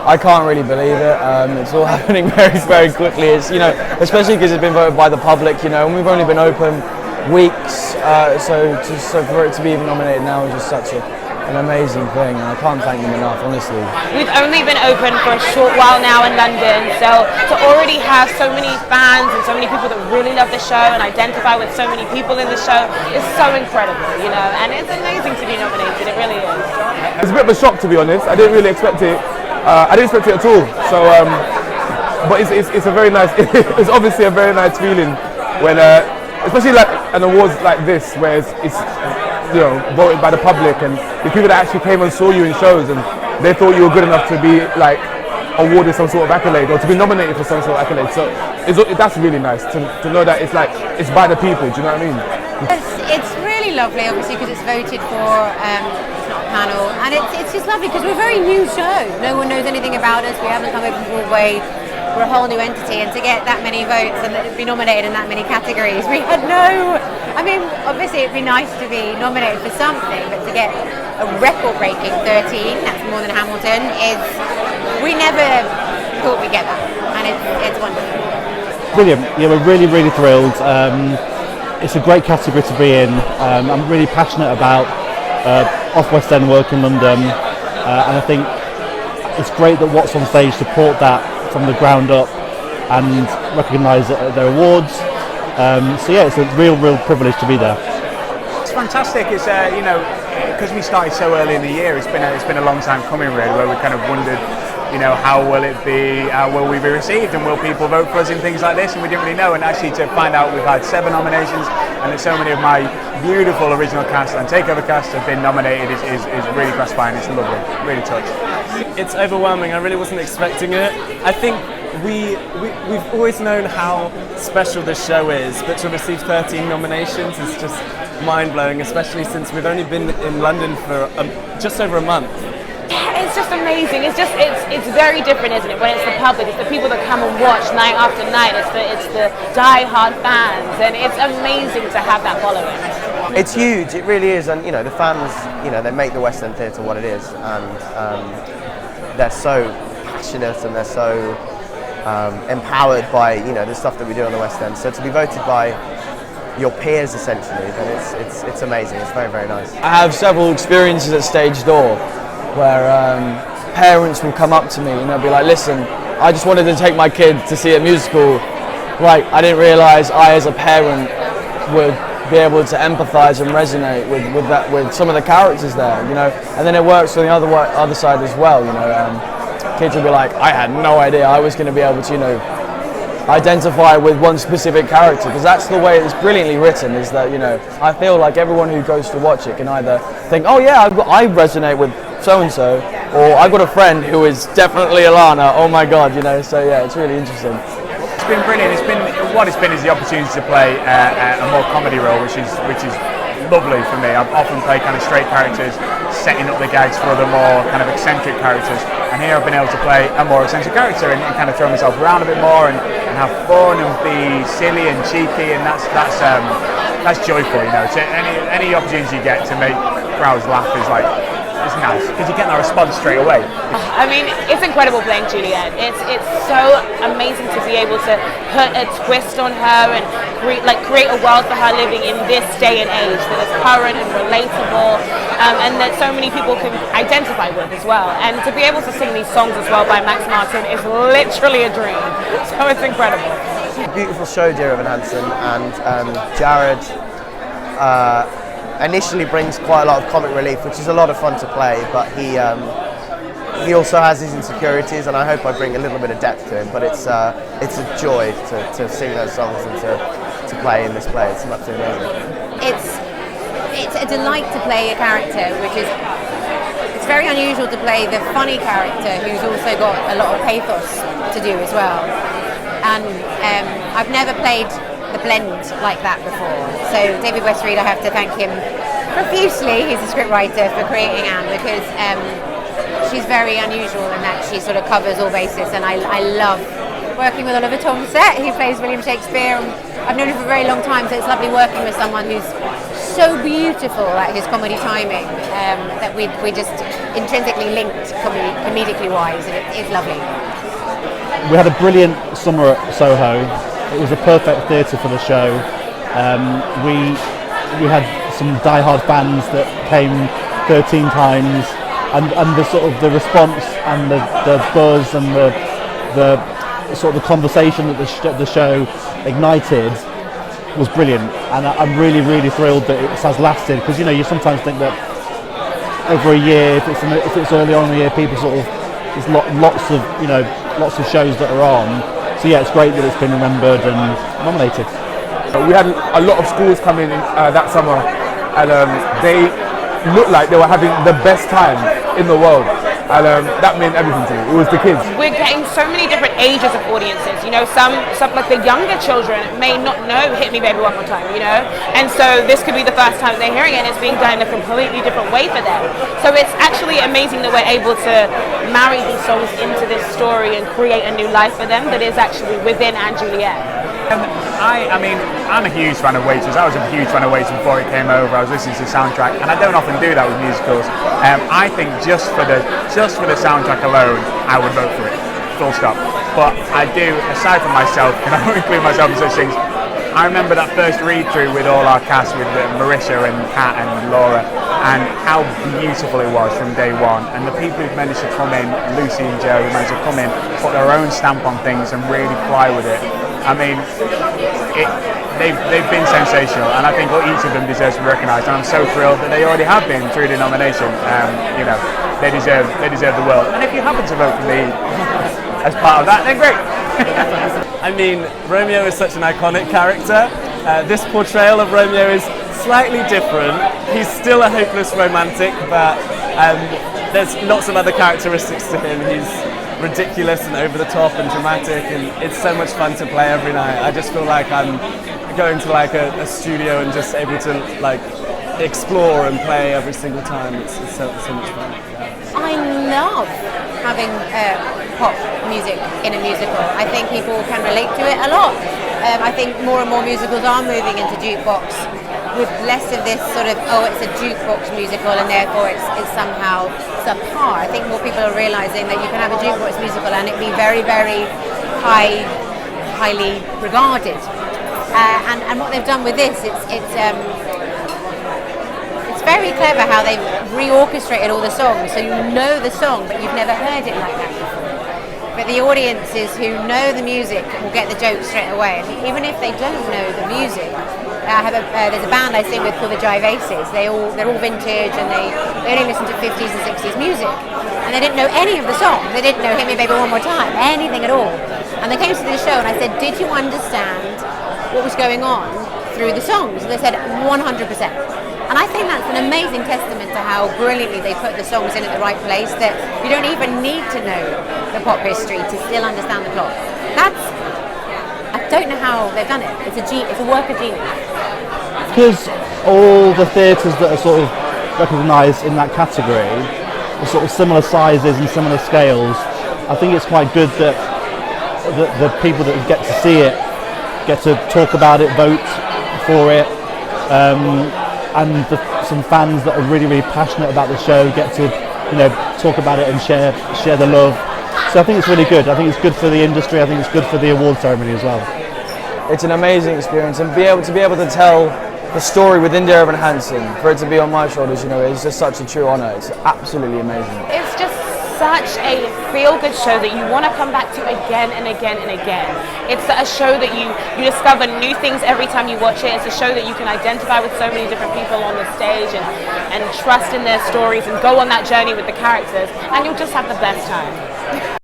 I can't really believe it. It's all happening very, very quickly. It's, you know, especially because it's been voted by the public, you know, and we've only been open weeks, so for it to be even nominated now is just such an amazing thing, and I can't thank them enough, honestly. We've only been open for a short while now in London, so to already have so many fans and so many people that really love the show and identify with so many people in the show is so incredible, you know, and it's amazing to be nominated, it really is. It's a bit of a shock, to be honest. I didn't really expect it. I didn't expect it at all. So, but it's a very nice. It's obviously a very nice feeling when, especially like an awards like this, where it's you know, voted by the public, and the people that actually came and saw you in shows and they thought you were good enough to be like awarded some sort of accolade or to be nominated for some sort of accolade. So that's really nice to know that it's like it's by the people. Do you know what I mean? It's really lovely, obviously, because it's voted for. It's not a panel, and it's just lovely because we're a very new show. No one knows anything about us. We haven't come open Broadway. We're a whole new entity, and to get that many votes and be nominated in that many categories, we had no. I mean, obviously it'd be nice to be nominated for something, but to get a record-breaking 13, that's more than Hamilton, we never thought we'd get that, and it's wonderful. Brilliant. Yeah, we're really, really thrilled. It's a great category to be in. I'm really passionate about off West End work in London, and I think it's great that What's on Stage support that from the ground up and recognise their awards. So yeah, it's a real privilege to be there. It's fantastic. It's you know, because we started so early in the year, it's been a long time coming, really, where we kind of wondered, you know, how will it be, how will we be received, and will people vote for us in things like this, and we didn't really know. And actually to find out we've had 7 nominations and that so many of my beautiful original cast and takeover cast have been nominated is really gratifying. It's lovely, really touched. It's overwhelming. I really wasn't expecting it. I think we've always known how special this show is, but to receive 13 nominations is just mind-blowing, especially since we've only been in London for just over a month. It's just amazing. It's very different, isn't it? When it's the public, it's the people that come and watch night after night. It's the die-hard fans, and it's amazing to have that following. It's huge. It really is, and you know the fans. You know they make the West End Theatre what it is, and they're so passionate and they're so empowered by the stuff that we do on the West End. So to be voted by your peers essentially, then it's amazing. It's very, very nice. I have several experiences at Stage Door where parents will come up to me and they'll be like, listen, I just wanted to take my kid to see a musical. Right, I didn't realise I as a parent would be able to empathise and resonate with some of the characters there, and then it works on the other side as well, kids will be like, I had no idea I was going to be able to, identify with one specific character, because that's the way it's brilliantly written, is that, I feel like everyone who goes to watch it can either think, oh yeah, I resonate with so-and-so, or I've got a friend who is definitely Alana, oh my god, so yeah, it's really interesting. It's been brilliant. What it's been is the opportunity to play a more comedy role, which is lovely for me. I've often played kind of straight characters, setting up the gags for other more kind of eccentric characters, and here I've been able to play a more eccentric character and kind of throw myself around a bit more and have fun and be silly and cheeky, and that's joyful. So any opportunity you get to make crowds laugh is like. It's nice because you get that response straight away. I mean, it's incredible playing Juliet. It's so amazing to be able to put a twist on her and create a world for her living in this day and age that is current and relatable, and that so many people can identify with as well. And to be able to sing these songs as well by Max Martin is literally a dream. So it's incredible. Beautiful show, Dear Evan Hansen, and Jared. Initially brings quite a lot of comic relief, which is a lot of fun to play, but he also has his insecurities, and I hope I bring a little bit of depth to him. But it's a joy to sing those songs and to play in this play. It's absolutely amazing. It's a delight to play a character, it's very unusual to play the funny character who's also got a lot of pathos to do as well. And I've never played the blend like that before. So David Westreed, I have to thank him profusely, he's a scriptwriter, for creating Anne, because she's very unusual in that she sort of covers all bases, and I love working with Oliver Tomset. He plays William Shakespeare, and I've known him for a very long time, so it's lovely working with someone who's so beautiful at his comedy timing, that we just, intrinsically linked comedically wise, and it is lovely. We had a brilliant summer at Soho. It was a perfect theatre for the show. We had some die-hard fans that came 13 times, and the sort of the response and the buzz and the sort of the conversation that the show ignited was brilliant, and I'm really thrilled that it has lasted, because you sometimes think that over a year, if it's early on in the year, people sort of there's lots of shows that are on. So yeah, it's great that it's been remembered and nominated. We had a lot of schools come in that summer, and they looked like they were having the best time in the world, and that meant everything to me. It was the kids. We're getting so many different ages of audiences. Some like the younger children may not know "Hit Me Baby One More Time," and so this could be the first time they're hearing it, and it's being done in a completely different way for them. So it's actually amazing that we're able to marry these songs into this story and create a new life for them that is actually within Anne Juliet. I mean, I'm a huge fan of Waitress. I was a huge fan of Waitress before it came over. I was listening to the soundtrack, and I don't often do that with musicals. I think just for the soundtrack alone, I would vote for it, full stop. But I do, aside from myself, and I won't include myself in such things, I remember that first read-through with all our cast, with Marisha and Kat and Laura, and how beautiful it was from day one. And the people who've managed to come in, Lucy and Joe, who managed to come in, put their own stamp on things and really fly with it. I mean, they've been sensational, and I think each of them deserves to be recognised. And I'm so thrilled that they already have been through the nomination. They deserve the world. And if you happen to vote for me as part of that, then great. I mean, Romeo is such an iconic character. This portrayal of Romeo is slightly different. He's still a hopeless romantic, but there's lots of other characteristics to him. He's ridiculous and over the top and dramatic, and it's so much fun to play every night. I just feel like I'm going to like a studio and just able to like explore and play every single time. It's so much fun. I love having pop music in a musical. I think people can relate to it a lot. I think more and more musicals are moving into jukebox, with less of this sort of, it's a jukebox musical and therefore it's somehow subpar. I think more people are realising that you can have a jukebox musical and it be very highly regarded. And what they've done with this, it's very clever how they've reorchestrated all the songs, so you know the song but you've never heard it like that before. But the audiences who know the music will get the joke straight away. And even if they don't know the music, there's a band I sing with called the Jive Aces. They're all vintage, and they only listen to 50s and 60s music. And they didn't know any of the songs. They didn't know Hit Me Baby One More Time, anything at all. And they came to the show and I said, did you understand what was going on through the songs? And they said 100%. And I think that's an amazing testament to how brilliantly they put the songs in at the right place, that you don't even need to know the pop history to still understand the plot. I don't know how they've done it. It's a work of genius. Because all the theatres that are sort of recognised in that category are sort of similar sizes and similar scales, I think it's quite good that the people that get to see it get to talk about it, vote for it, and some fans that are really passionate about the show get to talk about it and share the love. So I think it's really good. I think it's good for the industry. I think it's good for the award ceremony as well. It's an amazing experience, and be able to tell the story with India and Hansen, for it to be on my shoulders, it's just such a true honour. It's absolutely amazing. It's just such a feel-good show that you want to come back to again and again and again. It's a show that you discover new things every time you watch it. It's a show that you can identify with so many different people on the stage and trust in their stories and go on that journey with the characters, and you'll just have the best time.